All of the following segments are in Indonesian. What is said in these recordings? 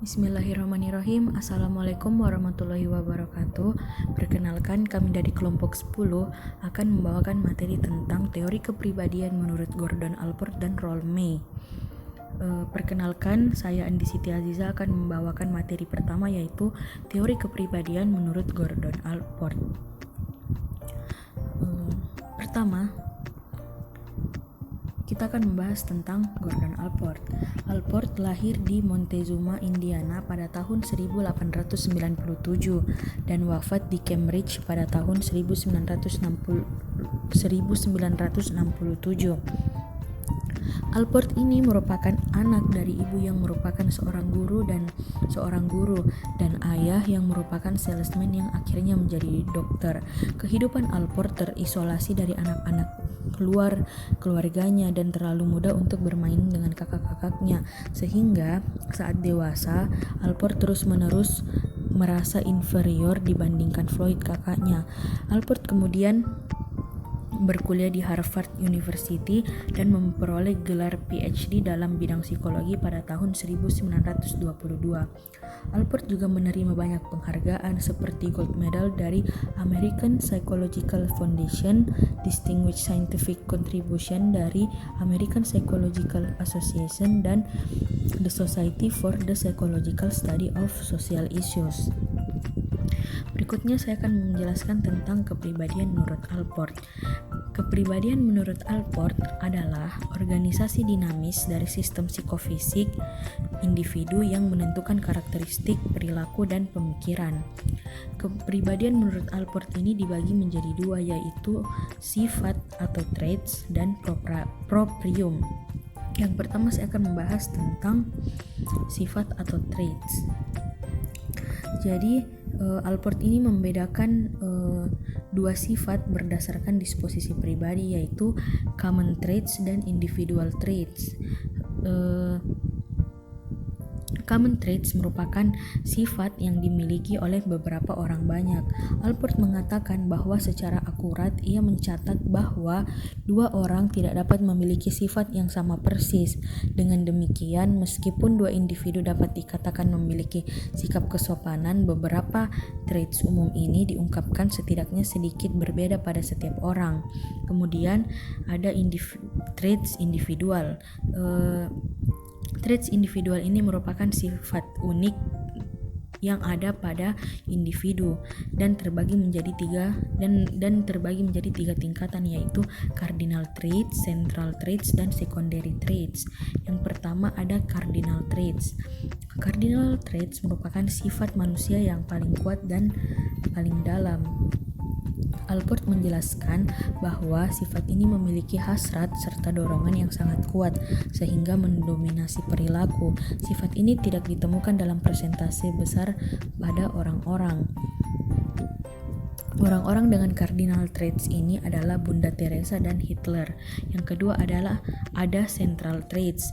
Bismillahirrahmanirrahim. Assalamualaikum warahmatullahi wabarakatuh. Perkenalkan, kami dari kelompok 10 akan membawakan materi tentang teori kepribadian menurut Gordon Allport dan Rolf May. Perkenalkan, saya Andi Siti Aziza akan membawakan materi pertama, yaitu teori kepribadian menurut Gordon Allport. Pertama, kita akan membahas tentang Gordon Allport. Allport lahir di Montezuma, Indiana pada tahun 1897 dan wafat di Cambridge pada tahun 1967. Allport ini merupakan anak dari ibu yang merupakan seorang guru dan ayah yang merupakan salesman yang akhirnya menjadi dokter. Kehidupan Allport terisolasi dari anak-anak keluarganya dan terlalu muda untuk bermain dengan kakak-kakaknya, sehingga saat dewasa Allport terus-menerus merasa inferior dibandingkan Floyd, kakaknya. Allport kemudian berkuliah di Harvard University dan memperoleh gelar PhD dalam bidang psikologi pada tahun 1922. Allport juga menerima banyak penghargaan seperti Gold Medal dari American Psychological Foundation, Distinguished Scientific Contribution dari American Psychological Association, dan The Society for the Psychological Study of Social Issues. Berikutnya saya akan menjelaskan tentang kepribadian menurut Allport. Kepribadian menurut Allport adalah organisasi dinamis dari sistem psikofisik individu yang menentukan karakteristik, perilaku, dan pemikiran. Kepribadian menurut Allport ini dibagi menjadi dua, yaitu sifat atau traits dan proprium. Yang pertama saya akan membahas tentang sifat atau traits. Jadi Allport ini membedakan dua sifat berdasarkan disposisi pribadi, yaitu common traits dan individual traits. Common traits merupakan sifat yang dimiliki oleh beberapa orang banyak. Allport mengatakan bahwa secara akurat ia mencatat bahwa dua orang tidak dapat memiliki sifat yang sama persis. Dengan demikian, meskipun dua individu dapat dikatakan memiliki sikap kesopanan, beberapa traits umum ini diungkapkan setidaknya sedikit berbeda pada setiap orang. Kemudian ada traits individual. Traits individual ini merupakan sifat unik yang ada pada individu dan terbagi menjadi tiga tingkatan, yaitu cardinal traits, central traits, dan secondary traits. Yang pertama ada cardinal traits. Cardinal traits merupakan sifat manusia yang paling kuat dan paling dalam. Allport menjelaskan bahwa sifat ini memiliki hasrat serta dorongan yang sangat kuat sehingga mendominasi perilaku. Sifat ini tidak ditemukan dalam persentase besar pada orang-orang. Orang-orang dengan cardinal traits ini adalah Bunda Teresa dan Hitler. Yang kedua adalah ada central traits.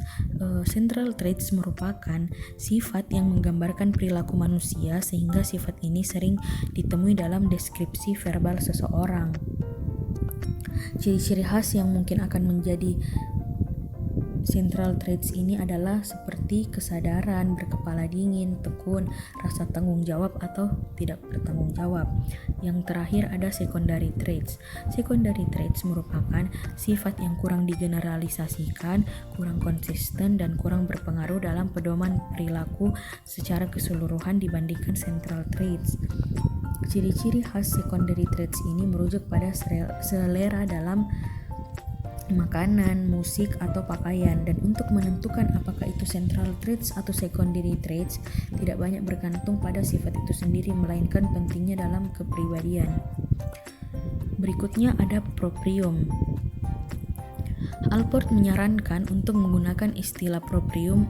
Central traits merupakan sifat yang menggambarkan perilaku manusia, sehingga sifat ini sering ditemui dalam deskripsi verbal seseorang. Ciri-ciri khas yang mungkin akan menjadi central traits ini adalah seperti kesadaran, berkepala dingin, tekun, rasa tanggung jawab atau tidak bertanggung jawab. Yang terakhir ada secondary traits. Secondary traits merupakan sifat yang kurang digeneralisasikan, kurang konsisten, dan kurang berpengaruh dalam pedoman perilaku secara keseluruhan dibandingkan central traits. Ciri-ciri khas secondary traits ini merujuk pada selera dalam makanan, musik, atau pakaian, dan untuk menentukan apakah itu central traits atau secondary traits tidak banyak bergantung pada sifat itu sendiri, melainkan pentingnya dalam kepribadian. Berikutnya ada proprium. Allport menyarankan untuk menggunakan istilah proprium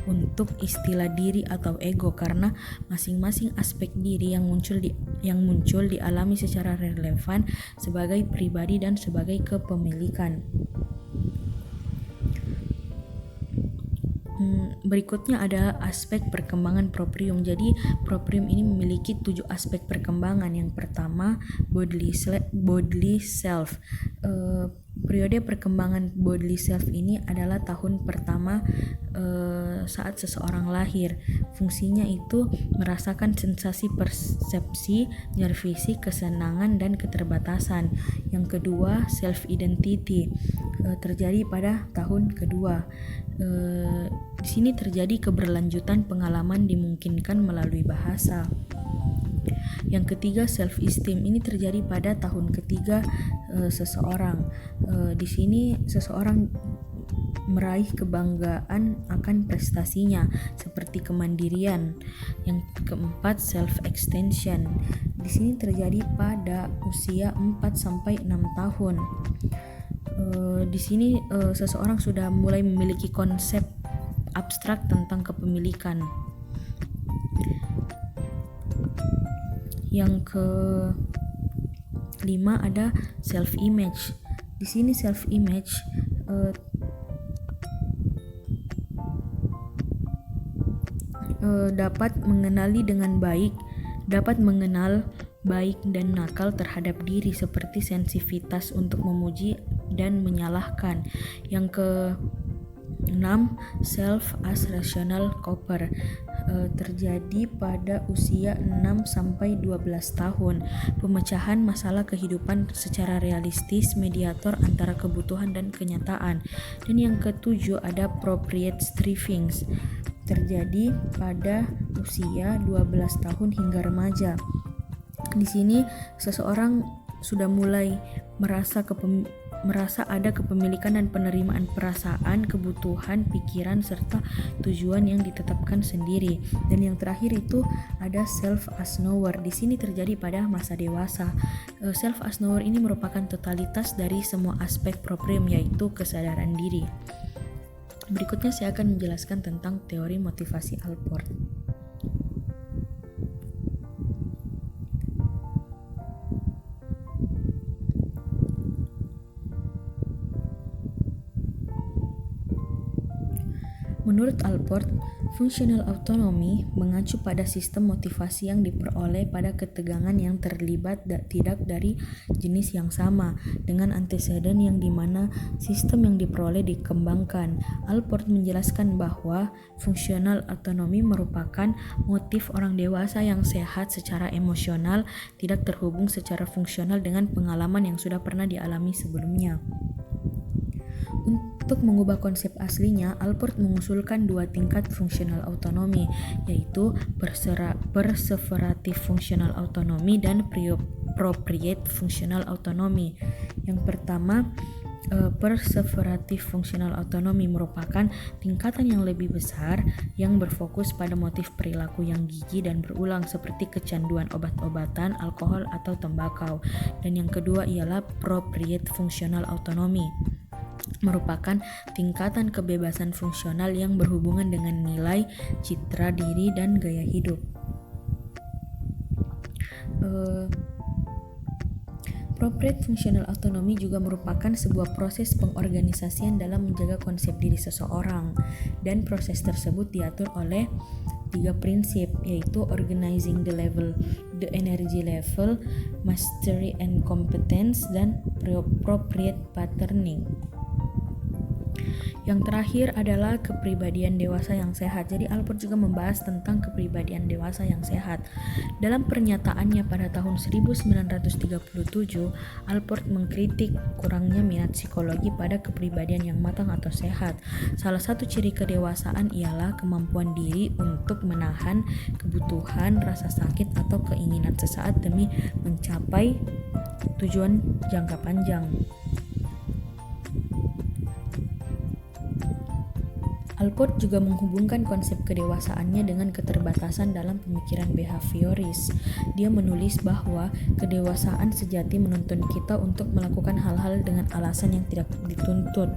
untuk istilah diri atau ego karena masing-masing aspek diri yang muncul dialami secara relevan sebagai pribadi dan sebagai kepemilikan. Berikutnya ada aspek perkembangan proprium. Jadi proprium ini memiliki 7 aspek perkembangan. Yang pertama bodily self. Periode perkembangan bodily self ini adalah tahun pertama saat seseorang lahir. Fungsinya itu merasakan sensasi persepsi, nyeri fisik, kesenangan, dan keterbatasan. Yang kedua, self identity terjadi pada tahun kedua. Di sini terjadi keberlanjutan pengalaman dimungkinkan melalui bahasa. Yang ketiga, self esteem ini terjadi pada tahun ketiga seseorang. Di sini seseorang meraih kebanggaan akan prestasinya seperti kemandirian. Yang keempat, self extension. Di sini terjadi pada usia 4 sampai 6 tahun. Di sini seseorang sudah mulai memiliki konsep abstrak tentang kepemilikan. Yang kelima ada self image. Di sini self image dapat mengenal baik dan nakal terhadap diri, seperti sensitivitas untuk memuji dan menyalahkan. Yang keenam, self as rational copper terjadi pada usia 6 sampai 12 tahun. Pemecahan masalah kehidupan secara realistis, mediator antara kebutuhan dan kenyataan. Dan yang ketujuh ada appropriate striving terjadi pada usia 12 tahun hingga remaja. Di sini seseorang sudah mulai merasa ada kepemilikan dan penerimaan perasaan, kebutuhan, pikiran, serta tujuan yang ditetapkan sendiri. Dan yang terakhir itu ada self as knower. Di sini terjadi pada masa dewasa. Self as knower ini merupakan totalitas dari semua aspek proprium, yaitu kesadaran diri. Berikutnya saya akan menjelaskan tentang teori motivasi Allport. Menurut Allport, functional autonomy mengacu pada sistem motivasi yang diperoleh pada ketegangan yang terlibat tidak dari jenis yang sama, dengan anteseden yang dimana sistem yang diperoleh dikembangkan. Allport menjelaskan bahwa functional autonomy merupakan motif orang dewasa yang sehat secara emosional, tidak terhubung secara fungsional dengan pengalaman yang sudah pernah dialami sebelumnya. Untuk mengubah konsep aslinya, Allport mengusulkan dua tingkat fungsional autonomi, yaitu perseverative functional autonomy dan appropriate functional autonomy. Yang pertama, perseverative functional autonomy merupakan tingkatan yang lebih besar yang berfokus pada motif perilaku yang gigih dan berulang, seperti kecanduan obat-obatan, alkohol, atau tembakau. Dan yang kedua ialah appropriate functional autonomy, merupakan tingkatan kebebasan fungsional yang berhubungan dengan nilai, citra diri, dan gaya hidup. Appropriate functional autonomy juga merupakan sebuah proses pengorganisasian dalam menjaga konsep diri seseorang, dan proses tersebut diatur oleh 3 prinsip, yaitu organizing the energy level, mastery and competence, dan appropriate patterning. Yang terakhir adalah kepribadian dewasa yang sehat. Jadi Allport juga membahas tentang kepribadian dewasa yang sehat. Dalam pernyataannya pada tahun 1937, Allport mengkritik kurangnya minat psikologi pada kepribadian yang matang atau sehat. Salah satu ciri kedewasaan ialah kemampuan diri untuk menahan kebutuhan, rasa sakit, atau keinginan sesaat demi mencapai tujuan jangka panjang. Allport juga menghubungkan konsep kedewasaannya dengan keterbatasan dalam pemikiran behavioris. Dia menulis bahwa kedewasaan sejati menuntun kita untuk melakukan hal-hal dengan alasan yang tidak dituntut,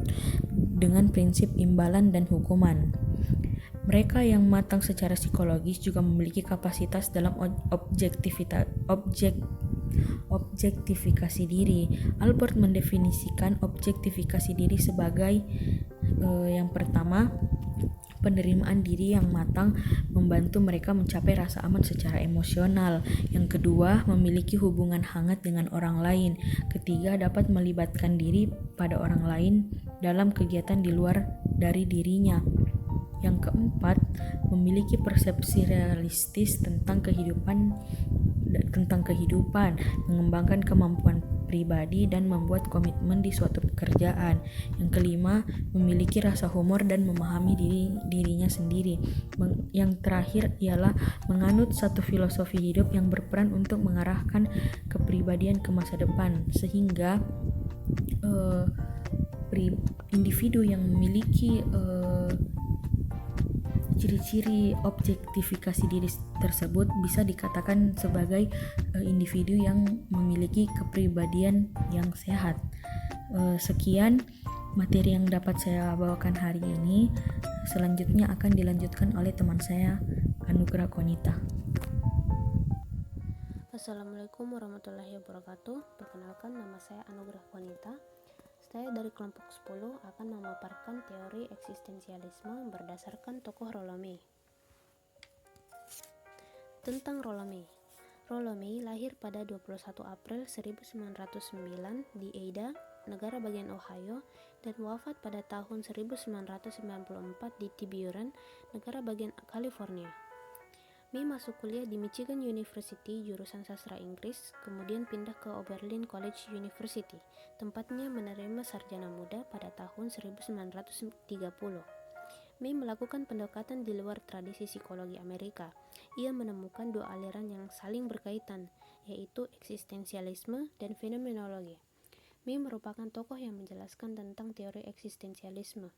dengan prinsip imbalan dan hukuman. Mereka yang matang secara psikologis juga memiliki kapasitas dalam objektifikasi diri. Allport mendefinisikan objektifikasi diri sebagai yang pertama, Penerimaan diri yang matang membantu mereka mencapai rasa aman secara emosional. Yang kedua, memiliki hubungan hangat dengan orang lain. Ketiga, dapat melibatkan diri pada orang lain dalam kegiatan di luar dari dirinya. Yang keempat, memiliki persepsi realistis tentang kehidupan, mengembangkan kemampuan pribadi dan membuat komitmen di suatu pekerjaan. Yang kelima, memiliki rasa humor dan memahami dirinya sendiri. Yang terakhir ialah menganut satu filosofi hidup yang berperan untuk mengarahkan kepribadian ke masa depan, sehingga individu yang memiliki ciri-ciri objektifikasi diri tersebut bisa dikatakan sebagai individu yang memiliki kepribadian yang sehat. Sekian materi yang dapat saya bawakan hari ini. Selanjutnya akan dilanjutkan oleh teman saya, Anugrah Konita. Assalamualaikum warahmatullahi wabarakatuh. Perkenalkan, nama saya Anugrah Konita. Saya dari kelompok 10 akan memaparkan teori eksistensialisme berdasarkan tokoh Rollo May. Tentang Rollo May. Rollo May lahir pada 21 April 1909 di Ada, negara bagian Ohio, dan wafat pada tahun 1994 di Tiburon, negara bagian California. May masuk kuliah di Michigan University jurusan sastra Inggris, kemudian pindah ke Oberlin College University, tempatnya menerima sarjana muda pada tahun 1930. May melakukan pendekatan di luar tradisi psikologi Amerika. Ia menemukan dua aliran yang saling berkaitan, yaitu eksistensialisme dan fenomenologi. May merupakan tokoh yang menjelaskan tentang teori eksistensialisme.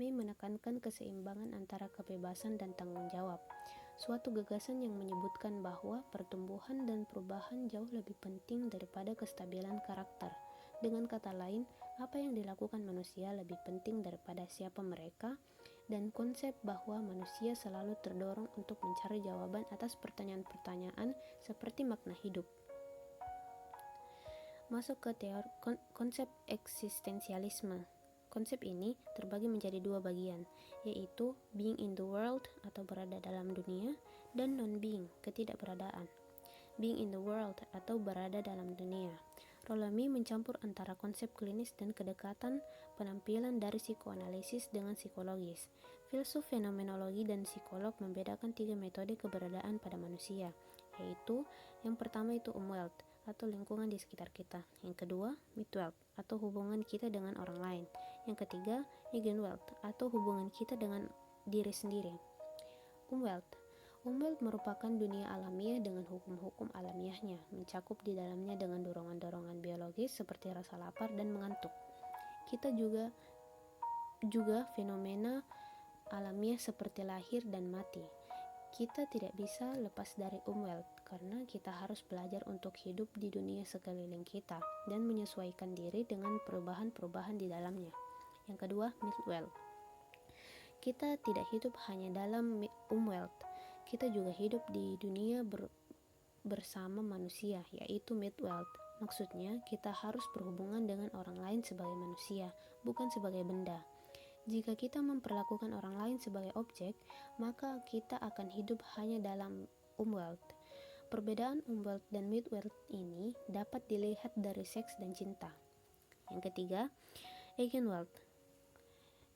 May menekankan keseimbangan antara kebebasan dan tanggung jawab, suatu gagasan yang menyebutkan bahwa pertumbuhan dan perubahan jauh lebih penting daripada kestabilan karakter. Dengan kata lain, apa yang dilakukan manusia lebih penting daripada siapa mereka, dan konsep bahwa manusia selalu terdorong untuk mencari jawaban atas pertanyaan-pertanyaan seperti makna hidup. Masuk ke teori konsep eksistensialisme. Konsep ini terbagi menjadi dua bagian, yaitu being in the world atau berada dalam dunia, dan non-being, ketidakberadaan. Being in the world atau berada dalam dunia. Rollo May mencampur antara konsep klinis dan kedekatan penampilan dari psikoanalisis dengan psikologis. Filsuf fenomenologi dan psikolog membedakan tiga metode keberadaan pada manusia, yaitu yang pertama itu Umwelt atau lingkungan di sekitar kita. Yang kedua, Mitwelt atau hubungan kita dengan orang lain. Yang ketiga, Eigenwelt atau hubungan kita dengan diri sendiri. Umwelt merupakan dunia alamiah dengan hukum-hukum alamiahnya, mencakup di dalamnya dengan dorongan-dorongan biologis seperti rasa lapar dan mengantuk. Kita juga fenomena alamiah seperti lahir dan mati. Kita tidak bisa lepas dari Umwelt karena kita harus belajar untuk hidup di dunia sekeliling kita dan menyesuaikan diri dengan perubahan-perubahan di dalamnya. Yang kedua, Mitwelt. Kita tidak hidup hanya dalam Umwelt, kita juga hidup di dunia bersama manusia, yaitu Mitwelt. Maksudnya, kita harus berhubungan dengan orang lain sebagai manusia, bukan sebagai benda. Jika kita memperlakukan orang lain sebagai objek, maka kita akan hidup hanya dalam Umwelt. Perbedaan Umwelt dan Mitwelt ini dapat dilihat dari seks dan cinta. Yang ketiga, Eigenwelt.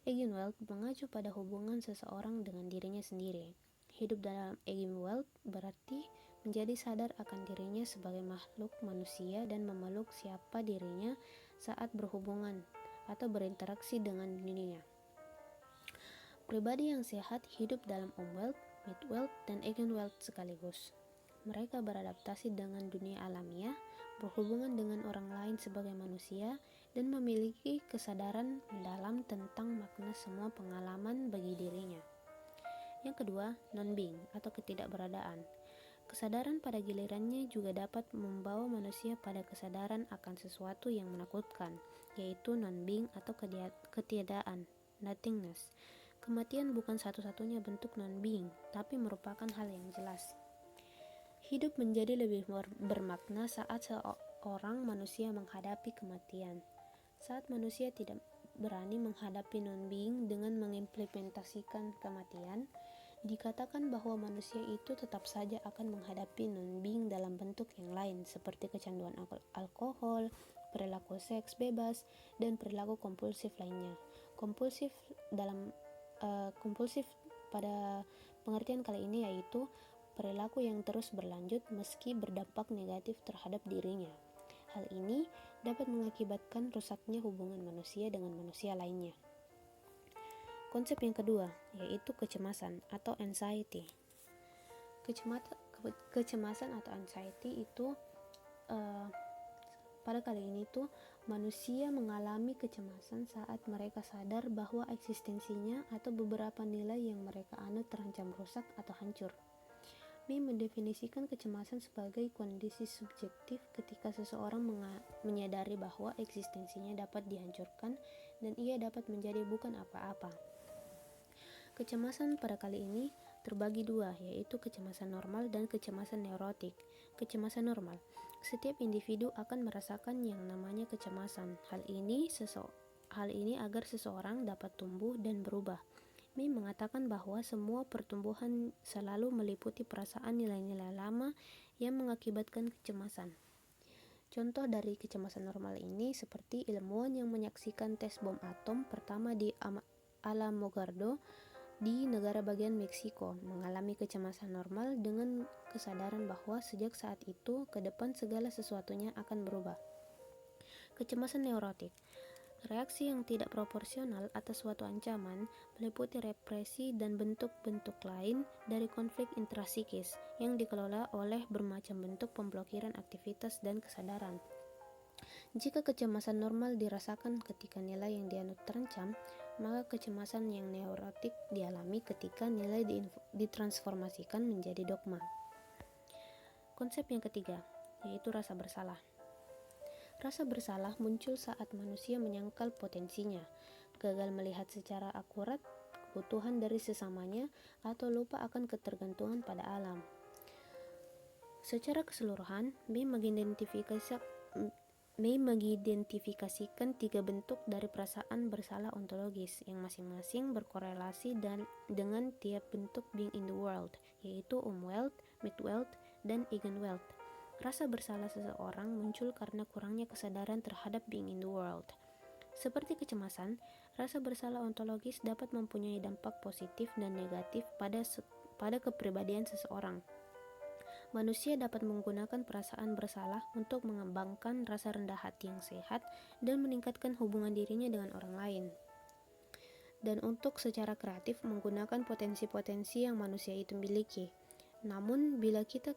Eigenwelt mengacu pada hubungan seseorang dengan dirinya sendiri. Hidup dalam Eigenwelt berarti menjadi sadar akan dirinya sebagai makhluk manusia dan memeluk siapa dirinya saat berhubungan atau berinteraksi dengan dunia. Pribadi yang sehat hidup dalam Umwelt, Mitwelt, dan Eigenwelt sekaligus. Mereka beradaptasi dengan dunia alamiah, berhubungan dengan orang lain sebagai manusia, dan memiliki kesadaran mendalam tentang makna semua pengalaman bagi dirinya. Yang kedua, non-being atau ketidakberadaan. Kesadaran pada gilirannya juga dapat membawa manusia pada kesadaran akan sesuatu yang menakutkan, yaitu non-being atau ketiadaan, nothingness. Kematian bukan satu-satunya bentuk non-being, tapi merupakan hal yang jelas. Hidup menjadi lebih bermakna saat seorang manusia menghadapi kematian. Saat manusia tidak berani menghadapi non-being dengan mengimplementasikan kematian, dikatakan bahwa manusia itu tetap saja akan menghadapi non-being dalam bentuk yang lain, seperti kecanduan alkohol, perilaku seks bebas, dan perilaku kompulsif lainnya. Kompulsif pada pengertian kali ini yaitu perilaku yang terus berlanjut meski berdampak negatif terhadap dirinya. Hal ini dapat mengakibatkan rusaknya hubungan manusia dengan manusia lainnya. Konsep yang kedua yaitu kecemasan atau anxiety. Kecemasan atau anxiety itu pada kali ini tuh manusia mengalami kecemasan saat mereka sadar bahwa eksistensinya atau beberapa nilai yang mereka anut terancam rusak atau hancur. May mendefinisikan kecemasan sebagai kondisi subjektif ketika seseorang menyadari bahwa eksistensinya dapat dihancurkan dan ia dapat menjadi bukan apa-apa. Kecemasan pada kali ini terbagi dua, yaitu kecemasan normal dan kecemasan neurotik. Kecemasan normal, setiap individu akan merasakan yang namanya kecemasan. Hal ini agar seseorang dapat tumbuh dan berubah. May mengatakan bahwa semua pertumbuhan selalu meliputi perasaan nilai-nilai lama yang mengakibatkan kecemasan. Contoh dari kecemasan normal ini seperti ilmuwan yang menyaksikan tes bom atom pertama di Alamogordo di negara bagian Meksiko mengalami kecemasan normal dengan kesadaran bahwa sejak saat itu ke depan segala sesuatunya akan berubah. Kecemasan neurotik, reaksi yang tidak proporsional atas suatu ancaman, meliputi represi dan bentuk-bentuk lain dari konflik intrasikis yang dikelola oleh bermacam bentuk pemblokiran aktivitas dan kesadaran. Jika kecemasan normal dirasakan ketika nilai yang dianut terancam, maka kecemasan yang neurotik dialami ketika nilai ditransformasikan menjadi dogma. Konsep yang ketiga, yaitu rasa bersalah. Rasa bersalah muncul saat manusia menyangkal potensinya, gagal melihat secara akurat kebutuhan dari sesamanya, atau lupa akan ketergantungan pada alam. Secara keseluruhan, May mengidentifikasikan 3 bentuk dari perasaan bersalah ontologis yang masing-masing berkorelasi dengan tiap bentuk being in the world, yaitu Umwelt, Midwelt, dan Eigenwelt. Rasa bersalah seseorang muncul karena kurangnya kesadaran terhadap being in the world. Seperti kecemasan, rasa bersalah ontologis dapat mempunyai dampak positif dan negatif pada kepribadian seseorang. Manusia dapat menggunakan perasaan bersalah untuk mengembangkan rasa rendah hati yang sehat dan meningkatkan hubungan dirinya dengan orang lain. Dan untuk secara kreatif menggunakan potensi-potensi yang manusia itu miliki. Namun, bila kita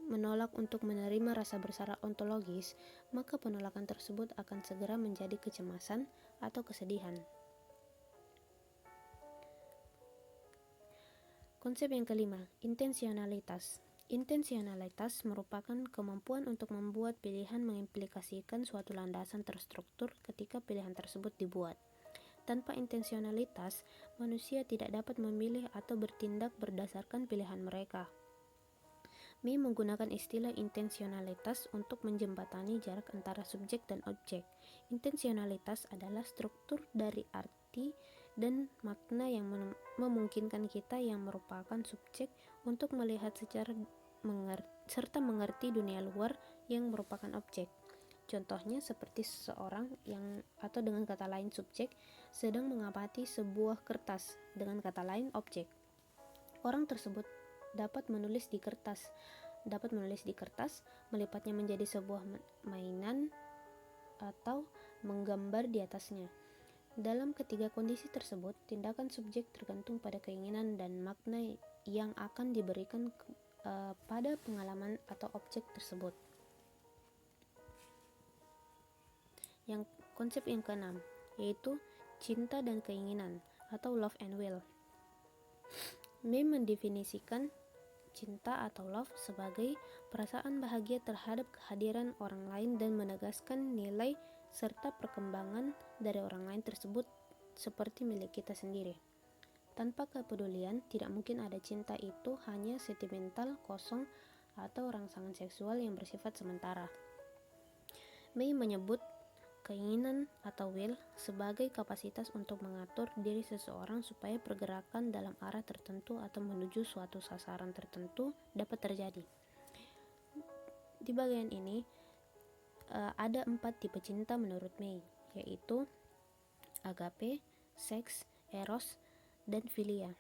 menolak untuk menerima rasa bersalah ontologis, maka penolakan tersebut akan segera menjadi kecemasan atau kesedihan. Konsep yang kelima, intensionalitas. Intensionalitas merupakan kemampuan untuk membuat pilihan mengimplikasikan suatu landasan terstruktur ketika pilihan tersebut dibuat. Tanpa intensionalitas, manusia tidak dapat memilih atau bertindak berdasarkan pilihan mereka. May menggunakan istilah intensionalitas untuk menjembatani jarak antara subjek dan objek. Intensionalitas adalah struktur dari arti dan makna yang memungkinkan kita yang merupakan subjek untuk melihat serta mengerti dunia luar yang merupakan objek. Contohnya seperti seseorang atau dengan kata lain subjek sedang mengamati sebuah kertas, dengan kata lain objek. Orang tersebut dapat menulis di kertas, melipatnya menjadi sebuah mainan, atau menggambar di atasnya. Dalam ketiga kondisi tersebut, tindakan subjek tergantung pada keinginan dan makna yang akan diberikan pada pengalaman atau objek tersebut. Yang konsep yang keenam, yaitu cinta dan keinginan atau love and will. May mendefinisikan cinta atau love sebagai perasaan bahagia terhadap kehadiran orang lain dan menegaskan nilai serta perkembangan dari orang lain tersebut seperti milik kita sendiri. Tanpa kepedulian, tidak mungkin ada cinta itu hanya sentimental, kosong, atau rangsangan seksual yang bersifat sementara. May menyebut keinginan atau will sebagai kapasitas untuk mengatur diri seseorang supaya pergerakan dalam arah tertentu atau menuju suatu sasaran tertentu dapat terjadi. Di bagian ini ada 4 tipe cinta menurut May, yaitu agape, seks, eros, dan philia.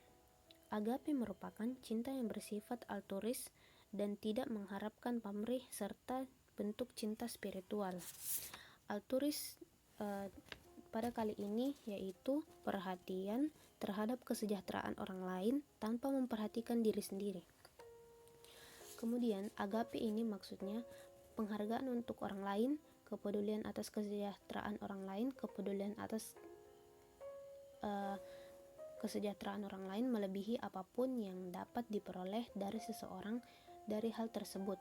Agape merupakan cinta yang bersifat altruis dan tidak mengharapkan pamrih serta bentuk cinta spiritual. Altruis pada kali ini yaitu perhatian terhadap kesejahteraan orang lain tanpa memperhatikan diri sendiri. Kemudian agape ini maksudnya penghargaan untuk orang lain, kepedulian atas kesejahteraan orang lain, kepedulian atas kesejahteraan orang lain melebihi apapun yang dapat diperoleh dari seseorang dari hal tersebut,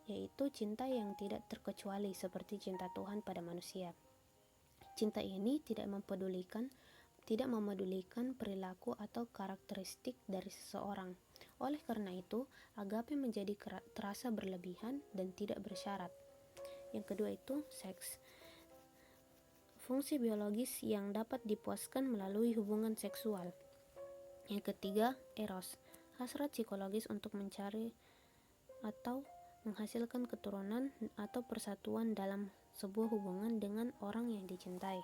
yaitu cinta yang tidak terkecuali seperti cinta Tuhan pada manusia. Cinta ini tidak memedulikan perilaku atau karakteristik dari seseorang. Oleh karena itu, agape menjadi terasa berlebihan dan tidak bersyarat. Yang kedua itu seks. Fungsi biologis yang dapat dipuaskan melalui hubungan seksual. Yang ketiga, eros. Hasrat psikologis untuk mencari atau menghasilkan keturunan atau persatuan dalam sebuah hubungan dengan orang yang dicintai.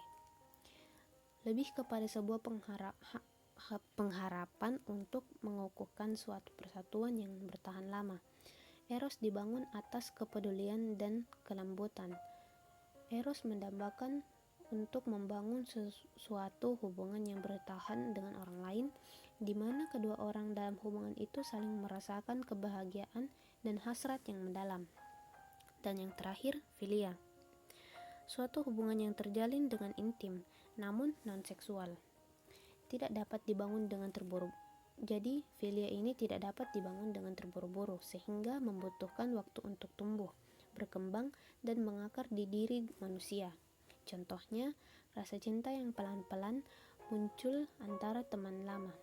Lebih kepada sebuah pengharapan untuk mengukuhkan suatu persatuan yang bertahan lama. Eros dibangun atas kepedulian dan kelembutan. Eros mendambakan untuk membangun sesuatu hubungan yang bertahan dengan orang lain, di mana kedua orang dalam hubungan itu saling merasakan kebahagiaan dan hasrat yang mendalam. Dan yang terakhir, philia. Suatu hubungan yang terjalin dengan intim, namun non-seksual. Tidak dapat dibangun dengan terburu-buru. Jadi, philia ini tidak dapat dibangun dengan terburu-buru, sehingga membutuhkan waktu untuk tumbuh, berkembang, dan mengakar di diri manusia. Contohnya, rasa cinta yang pelan-pelan muncul antara teman lama.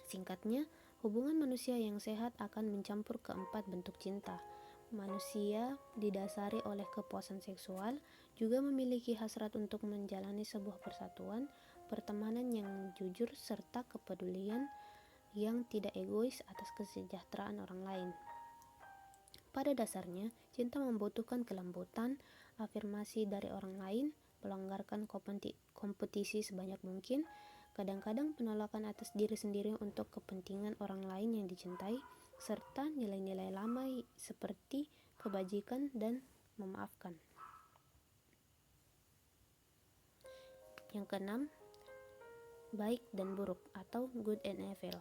Singkatnya, hubungan manusia yang sehat akan mencampur keempat bentuk cinta. Manusia didasari oleh kepuasan seksual, juga memiliki hasrat untuk menjalani sebuah persatuan, pertemanan yang jujur, serta kepedulian yang tidak egois atas kesejahteraan orang lain. Pada dasarnya, cinta membutuhkan kelembutan, afirmasi dari orang lain, melonggarkan kompetisi sebanyak mungkin, kadang-kadang penolakan atas diri sendiri untuk kepentingan orang lain yang dicintai, serta nilai-nilai lama seperti kebajikan dan memaafkan. Yang keenam, baik dan buruk atau good and evil.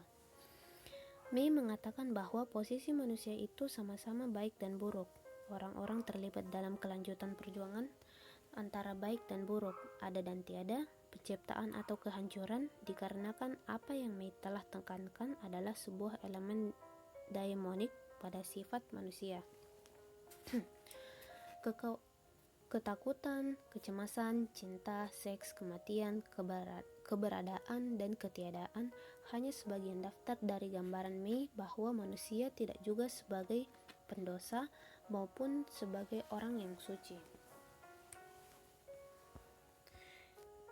May mengatakan bahwa posisi manusia itu sama-sama baik dan buruk. Orang-orang terlibat dalam kelanjutan perjuangan antara baik dan buruk, ada dan tiada, penciptaan atau kehancuran, dikarenakan apa yang May telah tekankan adalah sebuah elemen daimonik pada sifat manusia. Ketakutan, kecemasan, cinta, seks, kematian, keberadaan, dan ketiadaan hanya sebagian daftar dari gambaran May bahwa manusia tidak juga sebagai pendosa maupun sebagai orang yang suci.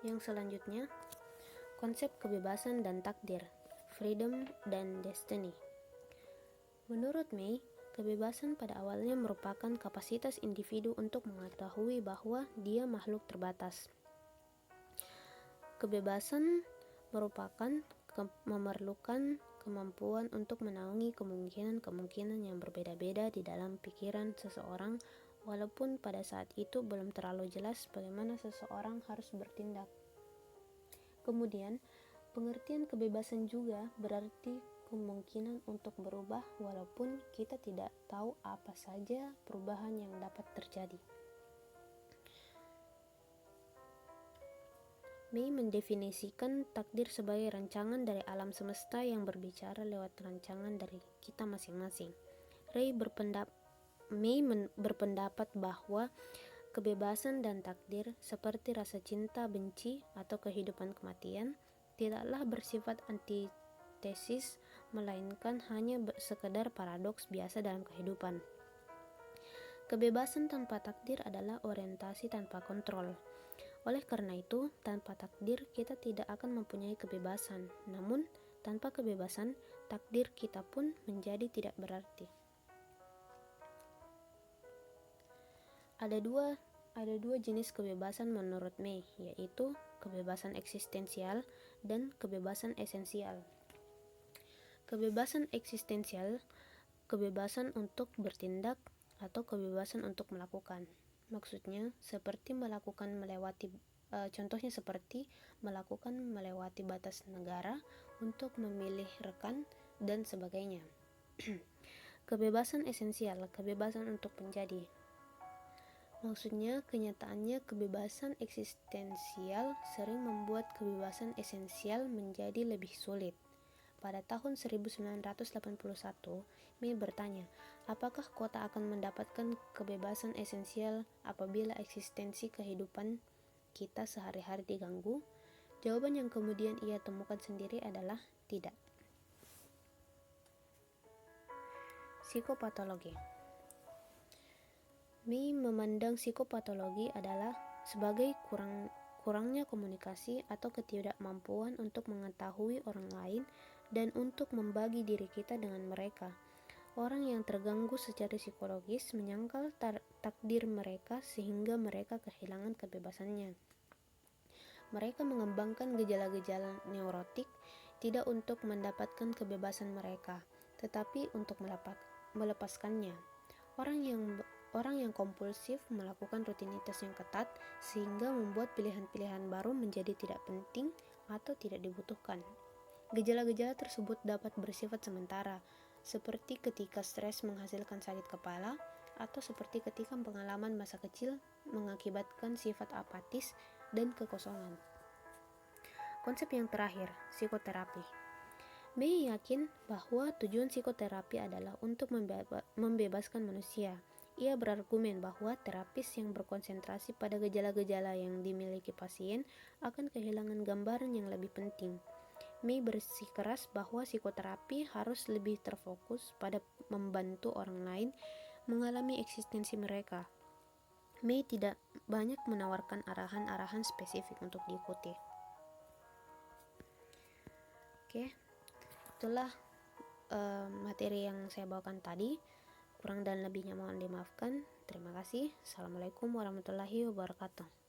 Yang selanjutnya, konsep kebebasan dan takdir, freedom dan destiny. Menurut May, kebebasan pada awalnya merupakan kapasitas individu untuk mengetahui bahwa dia makhluk terbatas. Kebebasan memerlukan kemampuan untuk menaungi kemungkinan-kemungkinan yang berbeda-beda di dalam pikiran seseorang, walaupun pada saat itu belum terlalu jelas bagaimana seseorang harus bertindak. Kemudian, pengertian kebebasan juga berarti kemungkinan untuk berubah walaupun kita tidak tahu apa saja perubahan yang dapat terjadi. May mendefinisikan takdir sebagai rancangan dari alam semesta yang berbicara lewat rancangan dari kita masing-masing. May berpendapat bahwa kebebasan dan takdir, seperti rasa cinta, benci, atau kehidupan kematian, tidaklah bersifat antitesis, melainkan hanya sekedar paradoks biasa dalam kehidupan. Kebebasan tanpa takdir adalah orientasi tanpa kontrol. Oleh karena itu, tanpa takdir kita tidak akan mempunyai kebebasan. Namun, tanpa kebebasan, takdir kita pun menjadi tidak berarti. Ada dua jenis kebebasan menurut May, yaitu kebebasan eksistensial dan kebebasan esensial. Kebebasan eksistensial, kebebasan untuk bertindak atau kebebasan untuk melakukan. Maksudnya contohnya seperti melakukan melewati batas negara untuk memilih rekan dan sebagainya. Kebebasan esensial, kebebasan untuk menjadi. Maksudnya, kenyataannya kebebasan eksistensial sering membuat kebebasan esensial menjadi lebih sulit. Pada tahun 1981, May bertanya, apakah kota akan mendapatkan kebebasan esensial apabila eksistensi kehidupan kita sehari-hari diganggu? Jawaban yang kemudian ia temukan sendiri adalah tidak. Psikopatologi. May memandang psikopatologi adalah sebagai kurangnya komunikasi atau ketidakmampuan untuk mengetahui orang lain dan untuk membagi diri kita dengan mereka. Orang yang terganggu secara psikologis menyangkal takdir mereka sehingga mereka kehilangan kebebasannya. Mereka mengembangkan gejala-gejala neurotik tidak untuk mendapatkan kebebasan mereka, tetapi untuk melepaskannya. Orang yang kompulsif melakukan rutinitas yang ketat sehingga membuat pilihan-pilihan baru menjadi tidak penting atau tidak dibutuhkan. Gejala-gejala tersebut dapat bersifat sementara, seperti ketika stres menghasilkan sakit kepala, atau seperti ketika pengalaman masa kecil mengakibatkan sifat apatis dan kekosongan. Konsep yang terakhir, psikoterapi. May yakin bahwa tujuan psikoterapi adalah untuk membebaskan manusia. Ia berargumen bahwa terapis yang berkonsentrasi pada gejala-gejala yang dimiliki pasien akan kehilangan gambaran yang lebih penting. May bersikeras bahwa psikoterapi harus lebih terfokus pada membantu orang lain mengalami eksistensi mereka. May tidak banyak menawarkan arahan-arahan spesifik untuk diikuti. Oke, itulah materi yang saya bawakan tadi. Kurang dan lebihnya mohon dimaafkan. Terima kasih. Assalamualaikum warahmatullahi wabarakatuh.